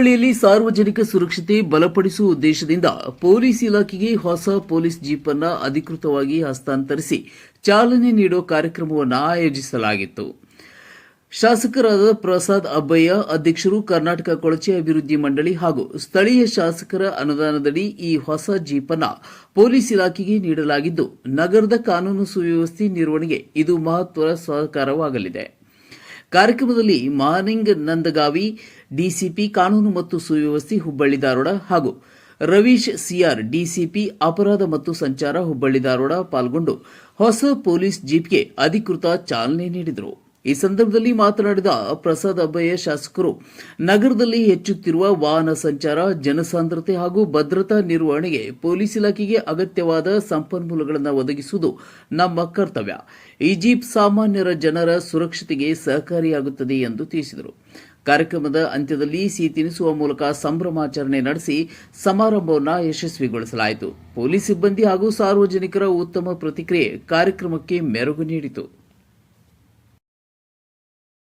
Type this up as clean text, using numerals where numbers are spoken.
ಹುಬ್ಬಳ್ಳಿಯಲ್ಲಿ ಸಾರ್ವಜನಿಕ ಸುರಕ್ಷತೆ ಬಲಪಡಿಸುವ ಉದ್ದೇಶದಿಂದ ಪೊಲೀಸ್ ಇಲಾಖೆಗೆ ಹೊಸ ಪೊಲೀಸ್ ಜೀಪ್ ಅನ್ನು ಅಧಿಕೃತವಾಗಿ ಹಸ್ತಾಂತರಿಸಿ ಚಾಲನೆ ನೀಡುವ ಕಾರ್ಯಕ್ರಮವನ್ನು ಆಯೋಜಿಸಲಾಗಿತ್ತು. ಶಾಸಕರಾದ ಪ್ರಸಾದ್ ಅಬ್ಬಯ್ಯ ಅಧ್ಯಕ್ಷರು, ಕರ್ನಾಟಕ ಕೊಳಚೆ ಅಭಿವೃದ್ಧಿ ಮಂಡಳಿ ಹಾಗೂ ಸ್ಥಳೀಯ ಶಾಸಕರ ಅನುದಾನದಡಿ ಈ ಹೊಸ ಜೀಪ್ ಅನ್ನು ಪೊಲೀಸ್ ಇಲಾಖೆಗೆ ನೀಡಲಾಗಿದ್ದು, ನಗರದ ಕಾನೂನು ಸುವ್ಯವಸ್ಥೆ ನಿರ್ವಹಣೆಗೆ ಇದು ಮಹತ್ವದ ಸಹಕಾರವಾಗಲಿದೆ. ಕಾರ್ಯಕ್ರಮದಲ್ಲಿ ಮಾನಿಂಗ್ ನಂದಗಾವಿ, ಡಿಸಿಪಿ ಕಾನೂನು ಮತ್ತು ಸುವ್ಯವಸ್ಥೆ ಹುಬ್ಬಳ್ಳಿ ಧಾರವಾಡ ಹಾಗೂ ರವೀಶ್ ಸಿಆರ್, ಡಿಸಿಪಿ ಅಪರಾಧ ಮತ್ತು ಸಂಚಾರ ಹುಬ್ಬಳ್ಳಿ ಧಾರವಾಡ ಪಾಲ್ಗೊಂಡು ಹೊಸ ಪೊಲೀಸ್ ಜೀಪ್ಗೆ ಅಧಿಕೃತ ಚಾಲನೆ ನೀಡಿದರು. ಈ ಸಂದರ್ಭದಲ್ಲಿ ಮಾತನಾಡಿದ ಪ್ರಸಾದ್ ಅಬ್ಬಯ್ಯ, ಶಾಸಕರು ನಗರದಲ್ಲಿ ಹೆಚ್ಚುತ್ತಿರುವ ವಾಹನ ಸಂಚಾರ, ಜನಸಾಂದ್ರತೆ ಹಾಗೂ ಭದ್ರತಾ ನಿರ್ವಹಣೆಗೆ ಪೊಲೀಸ್ ಇಲಾಖೆಗೆ ಅಗತ್ಯವಾದ ಸಂಪನ್ಮೂಲಗಳನ್ನು ಒದಗಿಸುವುದು ನಮ್ಮ ಕರ್ತವ್ಯ. ಈ ಜೀಪ್ ಸಾಮಾನ್ಯರ ಜನರ ಸುರಕ್ಷತೆಗೆ ಸಹಕಾರಿಯಾಗುತ್ತದೆ ಎಂದು ತಿಳಿಸಿದರು. ಕಾರ್ಯಕ್ರಮದ ಅಂತ್ಯದಲ್ಲಿ ಸಿಹಿ ತಿನಿಸುವ ಮೂಲಕ ಸಂಭ್ರಮಾಚರಣೆ ನಡೆಸಿ ಸಮಾರಂಭವನ್ನು ಯಶಸ್ವಿಗೊಳಿಸಲಾಯಿತು. ಪೊಲೀಸ್ ಸಿಬ್ಬಂದಿ ಹಾಗೂ ಸಾರ್ವಜನಿಕರ ಉತ್ತಮ ಪ್ರತಿಕ್ರಿಯೆ ಕಾರ್ಯಕ್ರಮಕ್ಕೆ ಮೆರುಗು ನೀಡಿತು.